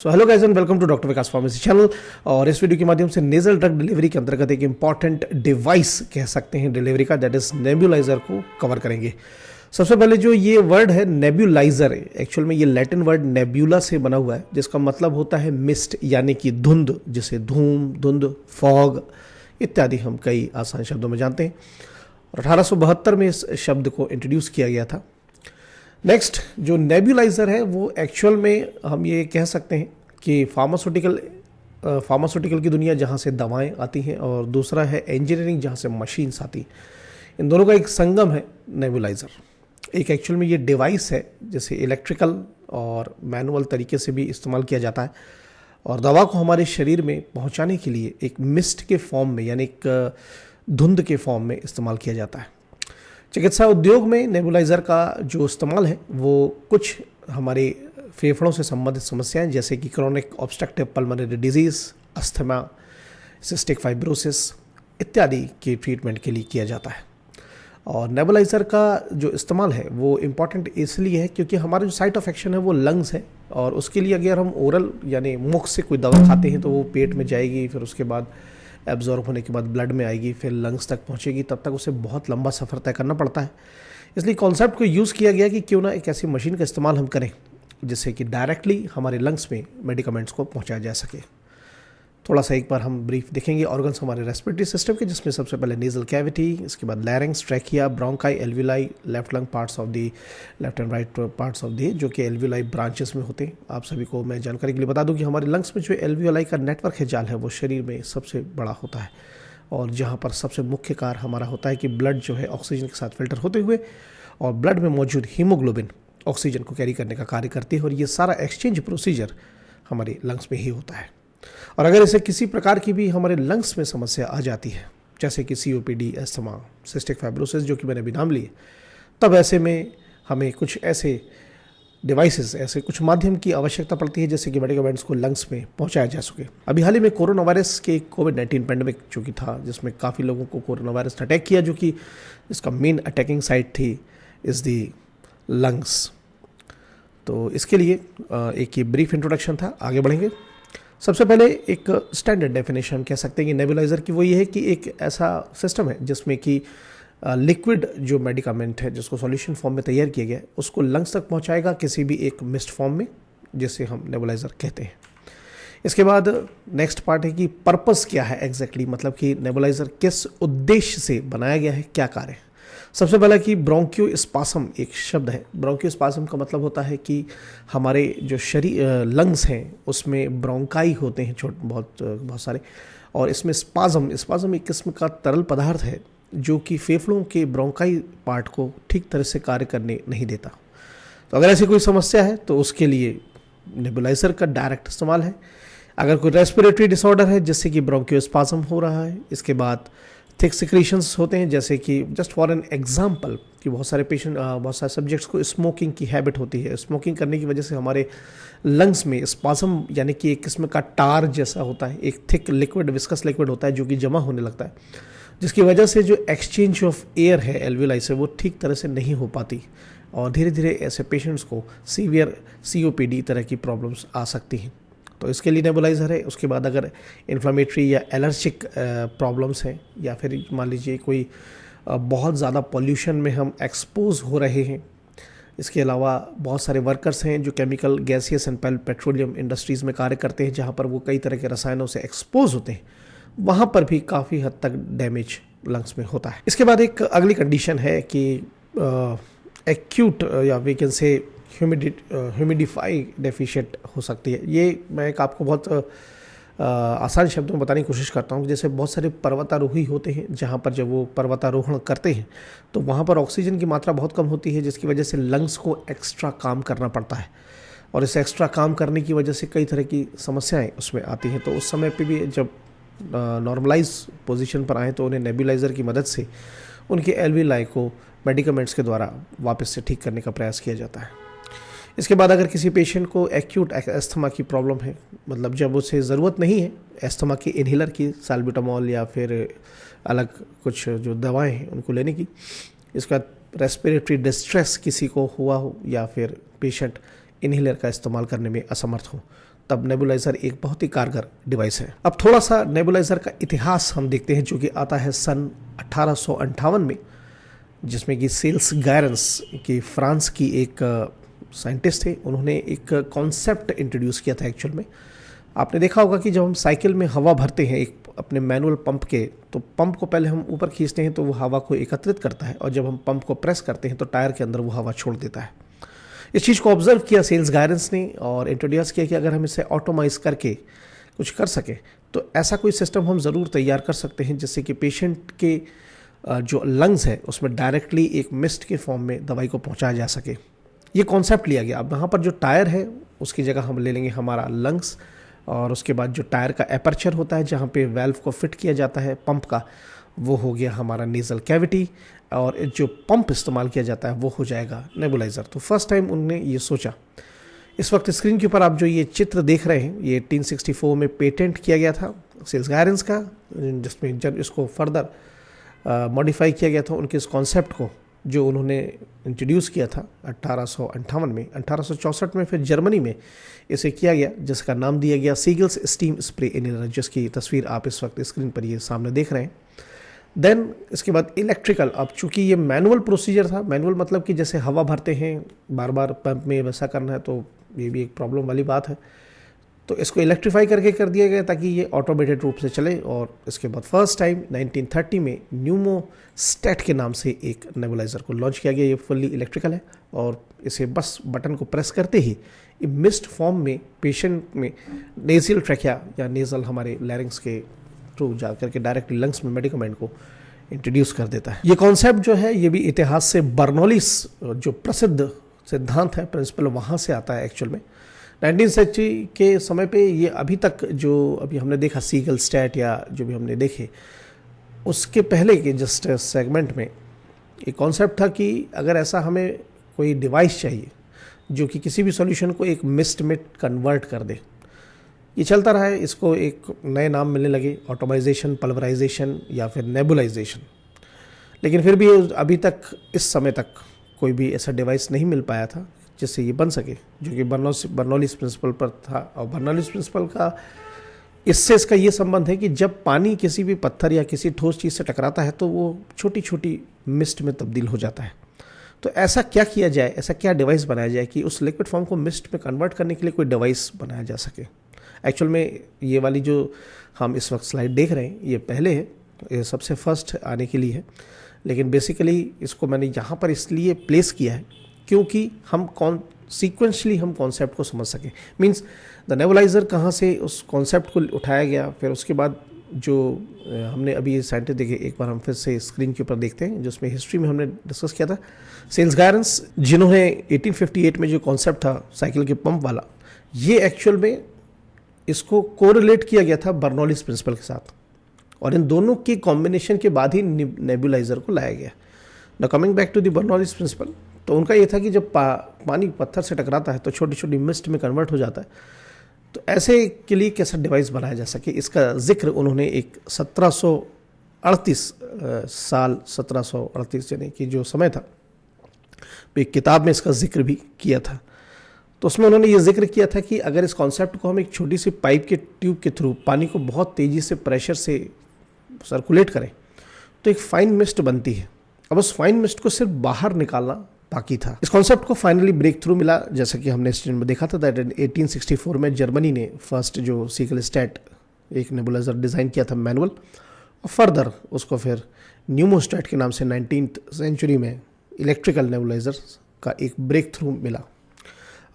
So hello guys and welcome to doctor Vikas pharmacy channel. और इस video के माध्यम से नेजल ड्रग डिलीवरी के अंतर्गत एक इंपॉर्टेंट डिवाइस कह सकते हैं डिलीवरी का, दैट इज नेबुलाइजर को कवर करेंगे। सबसे पहले जो ये वर्ड है नेबुलाइजर, एक्चुअल में ये लैटिन वर्ड नेब्यूला से बना हुआ है, जिसका मतलब होता है मिस्ट यानी कि धुंध, जिसे धूम, धुंध, फॉग इत्यादि हम कई आसान शब्दों में जानते हैं। और 1872 में इस शब्द को इंट्रोड्यूस किया गया था। नेक्स्ट जो नेबुलाइजर है वो एक्चुअल में हम ये कह सकते हैं कि फार्मास्यूटिकल की दुनिया जहाँ से दवाएं आती हैं, और दूसरा है इंजीनियरिंग जहाँ से मशीन्स आती हैं। इन दोनों का एक संगम है नेबुलाइजर। एक एक्चुअल में ये डिवाइस है जिसे इलेक्ट्रिकल और मैनुअल तरीके से भी इस्तेमाल किया जाता है, और दवा को हमारे शरीर में पहुँचाने के लिए एक मिस्ट के फॉर्म में यानी एक धुंध के फॉर्म में इस्तेमाल किया जाता है। चिकित्सा उद्योग में नेबुलाइजर का जो इस्तेमाल है वो कुछ हमारे फेफड़ों से संबंधित समस्याएं जैसे कि chronic obstructive pulmonary disease, asthma, cystic fibrosis इत्यादि के ट्रीटमेंट के लिए किया जाता है। और नेबुलाइजर का जो इस्तेमाल है वो इम्पॉर्टेंट इसलिए है क्योंकि हमारा जो साइट ऑफ एक्शन है वो लंग्स है, और उसके लिए अगर हम ओरल यानी मुख से कोई दवा खाते हैं तो वो पेट में जाएगी, फिर उसके बाद एब्जॉर्ब होने के बाद ब्लड में आएगी, फिर लंग्स तक पहुंचेगी, तब तक उसे बहुत लंबा सफ़र तय करना पड़ता है। इसलिए कॉन्सेप्ट को यूज़ किया गया कि क्यों ना एक ऐसी मशीन का इस्तेमाल हम करें जिससे कि डायरेक्टली हमारे लंग्स में मेडिकामेंट्स को पहुंचाया जा सके। थोड़ा सा एक बार हम ब्रीफ देखेंगे ऑर्गन्स हमारे रेस्पिरेटरी सिस्टम के, जिसमें सबसे पहले नेजल कैविटी, इसके बाद लैरिंग्स, trachea, bronchi, alveoli, left lung parts of the, left and right parts of the, जो कि एल्विलाई ब्रांचेस में होते हैं। आप सभी को मैं जानकारी के लिए बता दूं कि हमारे लंग्स में जो एल्विलाई का नेटवर्क है, जाल है, वो शरीर में सबसे बड़ा होता है, और जहाँ पर सबसे मुख्य कार्य हमारा होता है कि ब्लड जो है ऑक्सीजन के साथ फिल्टर होते हुए और ब्लड में मौजूद हीमोग्लोबिन ऑक्सीजन को कैरी करने का कार्य करती है, और ये सारा एक्सचेंज प्रोसीजर हमारे लंग्स में ही होता है। और अगर इसे किसी प्रकार की भी हमारे लंग्स में समस्या आ जाती है, जैसे कि COPD, अस्थमा, सिस्टिक फाइब्रोसिस जो कि मैंने अभी नाम लिए, तब ऐसे में हमें कुछ ऐसे डिवाइसेस, ऐसे कुछ माध्यम की आवश्यकता पड़ती है जैसे कि मेडिकामेंट्स को लंग्स में पहुंचाया जा सके। अभी हाल ही में कोरोना वायरस के कोविड-19 पैंडेमिक जो कि था, जिसमें काफ़ी लोगों को कोरोना वायरस ने अटैक किया, जो कि इसका मेन अटैकिंग साइट थी इज़ दी लंग्स। तो इसके लिए एक ये ब्रीफ इंट्रोडक्शन था। आगे बढ़ेंगे। सबसे पहले एक स्टैंडर्ड डेफिनेशन कह सकते हैं कि नेबुलाइजर की वो ये है कि एक ऐसा सिस्टम है जिसमें कि लिक्विड जो मेडिकामेंट है जिसको सॉल्यूशन फॉर्म में तैयार किया गया है उसको लंग्स तक पहुंचाएगा किसी भी एक मिस्ट फॉर्म में, जिसे हम नेबुलाइजर कहते हैं। इसके बाद नेक्स्ट पार्ट है कि पर्पस क्या है एग्जैक्टली, मतलब कि नेबुलाइजर किस उद्देश्य से बनाया गया है, क्या कार्य है। सबसे पहला कि ब्रोंकियोस्पासम एक शब्द है। ब्रोंकियोस्पासम का मतलब होता है कि हमारे जो शरीर लंग्स हैं उसमें ब्रोंकाई होते हैं बहुत सारे, और इसमें स्पाजम एक किस्म का तरल पदार्थ है जो कि फेफड़ों के ब्रोंकाई पार्ट को ठीक तरह से कार्य करने नहीं देता। तो अगर ऐसी कोई समस्या है तो उसके लिए नेबुलाइजर का डायरेक्ट इस्तेमाल है। अगर कोई रेस्पिरेटरी डिसऑर्डर है जिससे कि ब्रोंकियोस्पासम हो रहा है, इसके बाद थिक सिक्रीशंस होते हैं, जैसे कि जस्ट फॉर एन एग्जांपल कि बहुत सारे सब्जेक्ट्स को स्मोकिंग की हैबिट होती है। स्मोकिंग करने की वजह से हमारे लंग्स में स्पाजम यानी कि एक किस्म का टार जैसा होता है, एक थिक लिक्विड, विस्कस लिक्विड होता है जो कि जमा होने लगता है, जिसकी वजह से जो एक्सचेंज ऑफ एयर है एल्विलाई से वो ठीक तरह से नहीं हो पाती, और धीरे धीरे ऐसे पेशेंट्स को सीवियर COPD तरह की प्रॉब्लम्स आ सकती हैं। तो इसके लिए नेबुलाइजर है। उसके बाद अगर इन्फ्लामेटरी या एलर्जिक प्रॉब्लम्स हैं, या फिर मान लीजिए कोई बहुत ज़्यादा पॉल्यूशन में हम एक्सपोज हो रहे हैं, इसके अलावा बहुत सारे वर्कर्स हैं जो chemical, gaseous and petroleum industries में कार्य करते हैं, जहाँ पर वो कई तरह के रसायनों से एक्सपोज होते हैं, वहाँ पर भी काफ़ी हद तक डैमेज लंग्स में होता है। इसके बाद एक अगली कंडीशन है कि एक्यूट या we can say humidify deficient हो सकती है। ये मैं एक आपको बहुत आसान शब्दों में बताने की कोशिश करता हूँ। जैसे बहुत सारे पर्वतारोही होते हैं जहाँ पर जब वो पर्वतारोहण करते हैं तो वहाँ पर ऑक्सीजन की मात्रा बहुत कम होती है, जिसकी वजह से लंग्स को एक्स्ट्रा काम करना पड़ता है, और इस एक्स्ट्रा काम करने की वजह से कई तरह की समस्याएं उसमें आती हैं। तो उस समय पे भी जब नॉर्मलाइज पोजीशन पर आए तो उन्हें नेबुलाइजर की मदद से उनके एल्विलाई को मेडिकामेंट्स के द्वारा वापस से ठीक करने का प्रयास किया जाता है। इसके बाद अगर किसी पेशेंट को एक्यूट एस्थमा की प्रॉब्लम है, मतलब जब उसे ज़रूरत नहीं है एस्थमा की इन्हेलर की, साल्ब्यूटामॉल या फिर अलग कुछ जो दवाएं हैं उनको लेने की, इसके बाद रेस्पिरेटरी डिस्ट्रेस किसी को हुआ हो, या फिर पेशेंट इन्हेलर का इस्तेमाल करने में असमर्थ हो, तब नेबुलाइजर एक बहुत ही कारगर डिवाइस है। अब थोड़ा सा नेबुलाइजर का इतिहास हम देखते हैं, जो कि आता है सन 1858 में, जिसमें कि सेल्स गायरेंस की फ्रांस की एक साइंटिस्ट थे, उन्होंने एक कॉन्सेप्ट इंट्रोड्यूस किया था। एक्चुअल में आपने देखा होगा कि जब हम साइकिल में हवा भरते हैं एक अपने मैनुअल पंप के, तो पंप को पहले हम ऊपर खींचते हैं तो वो हवा को एकत्रित करता है, और जब हम पंप को प्रेस करते हैं तो टायर के अंदर वो हवा छोड़ देता है। इस चीज़ को ऑब्जर्व किया सेल्स गायरेंस ने और इंट्रोड्यूस किया कि अगर हम इसे ऑटोमाइज करके कुछ कर सके तो ऐसा कोई सिस्टम हम ज़रूर तैयार कर सकते हैं जिससे कि पेशेंट के जो लंग्स है उसमें डायरेक्टली एक मिस्ट के फॉर्म में दवाई को पहुंचाया जा सके। ये कॉन्सेप्ट लिया गया। अब यहाँ पर जो टायर है उसकी जगह हम ले लेंगे हमारा लंग्स, और उसके बाद जो टायर का एपर्चर होता है जहाँ पे वेल्व को फिट किया जाता है पंप का, वो हो गया हमारा नेजल कैविटी, और जो पंप इस्तेमाल किया जाता है वो हो जाएगा नेबुलाइजर। तो फर्स्ट टाइम उन्होंने ये सोचा। इस वक्त स्क्रीन के ऊपर आप जो ये चित्र देख रहे हैं, ये 1864 में पेटेंट किया गया था सेल्स गायरेंस का, जिसमें जब इसको फर्दर मॉडिफाई किया गया था उनके इस कॉन्सेप्ट को जो उन्होंने इंट्रोड्यूस किया था 1858 में। 1864 में फिर जर्मनी में इसे किया गया, जिसका नाम दिया गया सीगल्स स्टीम स्प्रे इनहेलर, जिसकी तस्वीर आप इस वक्त स्क्रीन पर ये सामने देख रहे हैं। देन इसके बाद इलेक्ट्रिकल। अब चूंकि ये मैनुअल प्रोसीजर था, मैनुअल मतलब कि जैसे हवा भरते हैं बार बार पंप में वैसा करना है, तो ये भी एक प्रॉब्लम वाली बात है, तो इसको इलेक्ट्रीफाई करके कर दिया गया ताकि ये ऑटोमेटेड रूप से चले। और इसके बाद फर्स्ट टाइम 1930 में न्यूमोस्टेट के नाम से एक नेबुलाइजर को लॉन्च किया गया। ये फुल्ली इलेक्ट्रिकल है और इसे बस बटन को प्रेस करते ही मिस्ट फॉर्म में पेशेंट में नेजल ट्रैकिया या नेजल हमारे लैरिंग्स के थ्रू जा करके डायरेक्टली लंग्स में मेडिकमेंट को इंट्रोड्यूस कर देता है। ये कॉन्सेप्ट जो है ये भी इतिहास से बर्नौलिस जो प्रसिद्ध सिद्धांत है, प्रिंसिपल, वहाँ से आता है एक्चुअल में। 19वीं सेंचुरी के समय पे ये अभी तक जो अभी हमने देखा सीगल स्टैट या जो भी हमने देखे, उसके पहले के जस्ट सेगमेंट में एक कॉन्सेप्ट था कि अगर ऐसा हमें कोई डिवाइस चाहिए जो कि किसी भी सॉल्यूशन को एक मिस्ट में कन्वर्ट कर दे। ये चलता रहा है, इसको एक नए नाम मिलने लगे, ऑटोमाइजेशन, पल्वराइजेशन या फिर नेबुलाइजेशन। लेकिन फिर भी अभी तक इस समय तक कोई भी ऐसा डिवाइस नहीं मिल पाया था जिससे ये बन सके, जो कि बर्नौलिस प्रिंसिपल पर था। और बर्नौलिस प्रिंसिपल का इससे इसका ये संबंध है कि जब पानी किसी भी पत्थर या किसी ठोस चीज़ से टकराता है तो वो छोटी छोटी मिस्ट में तब्दील हो जाता है। तो ऐसा क्या किया जाए, ऐसा क्या डिवाइस बनाया जाए कि उस लिक्विड फॉर्म को मिस्ट में कन्वर्ट करने के लिए कोई डिवाइस बनाया जा सके। एक्चुअल में ये वाली जो हम इस वक्त स्लाइड देख रहे हैं ये पहले है, ये सबसे फर्स्ट आने के लिए है, लेकिन बेसिकली इसको मैंने यहाँ पर इसलिए प्लेस किया है क्योंकि हम सीक्वेंशली हम कॉन्सेप्ट को समझ सकें। मींस द नेबुलाइजर कहाँ से उस कॉन्सेप्ट को उठाया गया, फिर उसके बाद जो हमने अभी ये साइंटिस्ट देखे, एक बार हम फिर से स्क्रीन के ऊपर देखते हैं, जिसमें हिस्ट्री में हमने डिस्कस किया था सेल्स गायरेंस, जिन्होंने 1858 में जो कॉन्सेप्ट था साइकिल के पंप वाला, ये एक्चुअल में इसको कोरिलेट किया गया था बर्नौलिस प्रिंसिपल के साथ, और इन दोनों के कॉम्बिनेशन के बाद ही नेबुलाइजर को लाया गया। ना coming back to the Bernoulli's principle, तो उनका ये था कि जब पानी पत्थर से टकराता है तो छोटी छोटी मिस्ट में कन्वर्ट हो जाता है, तो ऐसे के लिए कैसा डिवाइस बनाया जा सके, इसका जिक्र उन्होंने एक 1738 यानी कि जो समय था, एक किताब में इसका जिक्र भी किया था। तो उसमें उन्होंने ये जिक्र किया था कि अगर इस कॉन्सेप्ट को हम एक छोटी सी पाइप के ट्यूब के थ्रू पानी को बहुत तेज़ी से प्रेशर से सर्कुलेट करें तो एक फाइन मिस्ट बनती है। अब उस फाइन मिस्ट को सिर्फ बाहर निकालना बाकी था। इस कॉन्सेप्ट को फाइनली ब्रेक थ्रू मिला, जैसा कि हमने स्टूडेंट में देखा था दैट 1864 में जर्मनी ने फर्स्ट जो सीगल स्टैट एक नेबुलाइजर डिज़ाइन किया था मैनुअल, और फर्दर उसको फिर न्यूमोस्टेट के नाम से 19वीं सेंचुरी में इलेक्ट्रिकल नेबुलाइजर का एक ब्रेक थ्रू मिला।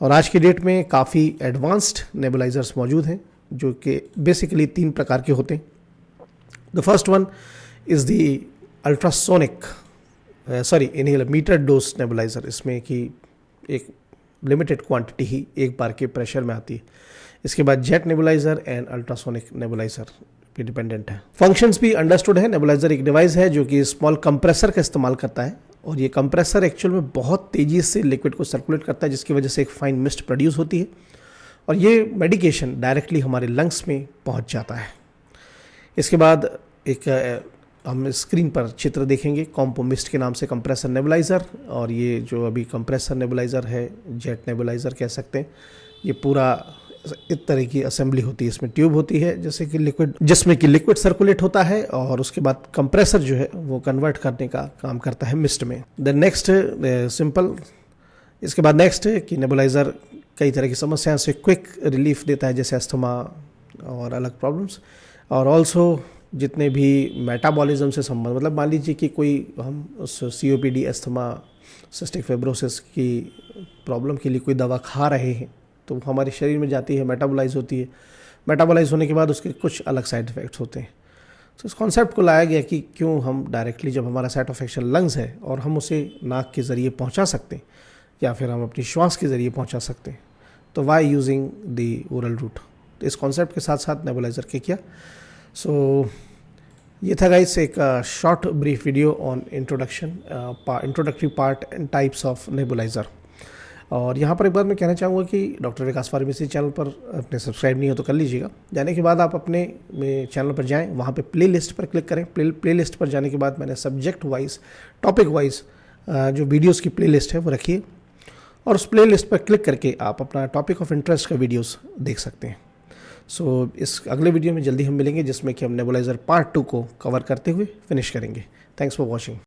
और आज की डेट में काफ़ी एडवांस्ड नेबुलाइजर्स मौजूद हैं जो कि बेसिकली 3 प्रकार के होते हैं। The first one is the ultrasonic inhaler meter dose nebuliser. इसमें कि एक लिमिटेड क्वांटिटी ही एक बार के प्रेशर में आती है। इसके बाद jet nebuliser and ultrasonic nebuliser पे डिपेंडेंट है। फंक्शंस भी अंडरस्टूड है। नेबुलाइजर एक डिवाइस है जो कि स्मॉल कंप्रेसर का इस्तेमाल करता है, और ये कंप्रेसर एक्चुअल में बहुत तेज़ी से लिक्विड को सर्कुलेट करता है, जिसकी वजह से एक फाइन मिस्ट प्रोड्यूस होती है, और ये मेडिकेशन डायरेक्टली हमारे लंग्स में पहुंच जाता है। इसके बाद एक हम स्क्रीन पर चित्र देखेंगे कॉम्पोमिस्ट के नाम से कंप्रेसर नेबुलाइजर, और ये जो अभी कंप्रेसर नेबुलाइजर है, जेट नेबुलाइजर कह सकते हैं, ये पूरा इस तरह की असेंबली होती है, इसमें ट्यूब होती है जैसे कि लिक्विड, जिसमें कि लिक्विड सर्कुलेट होता है और उसके बाद कंप्रेसर जो है वो कन्वर्ट करने का काम करता है मिस्ट में। देन नेक्स्ट सिंपल, इसके बाद नेक्स्ट है कि नेबुलाइज़र कई तरह की समस्याओं से क्विक रिलीफ देता है, जैसे अस्थमा और अलग प्रॉब्लम्स, और ऑल्सो जितने भी मेटाबॉलिज्म से संबंध, मतलब मान लीजिए कि कोई हम उस COPD, अस्थमा, सिस्टिक फाइब्रोसिस की प्रॉब्लम के लिए कोई दवा खा रहे हैं तो हमारे शरीर में जाती है, मेटाबोलाइज होती है, मेटाबोलाइज होने के बाद उसके कुछ अलग साइड इफ़ेक्ट्स होते हैं। तो इस कॉन्सेप्ट को लाया गया कि क्यों हम डायरेक्टली, जब हमारा साइट ऑफ एक्शन लंग्स है और हम उसे नाक के ज़रिए पहुंचा सकते हैं या फिर हम अपनी श्वास के ज़रिए पहुंचा सकते हैं, तो by using the oral route. तो इस कॉन्सेप्ट के साथ साथ नेबुलाइज़र के किया। सो ये था गाइस एक short brief video on introductory part and types of nebuliser. और यहाँ पर एक बात मैं कहना चाहूँगा कि डॉक्टर विकास फार्मेसी चैनल पर अपने सब्सक्राइब नहीं हो तो कर लीजिएगा। जाने के बाद आप अपने चैनल पर जाएं, वहाँ पे प्ले लिस्ट पर क्लिक करें। प्ले लिस्ट पर जाने के बाद मैंने सब्जेक्ट वाइज, टॉपिक वाइज जो वीडियोस की प्ले लिस्ट है वो रखिए, और उस प्ले लिस्ट पर क्लिक करके आप अपना टॉपिक ऑफ इंटरेस्ट का वीडियोस देख सकते हैं। सो इस अगले वीडियो में जल्दी हम मिलेंगे, जिसमें कि हम नेबुलाइज़र पार्ट 2 को कवर करते हुए फिनिश करेंगे। Thanks for watching.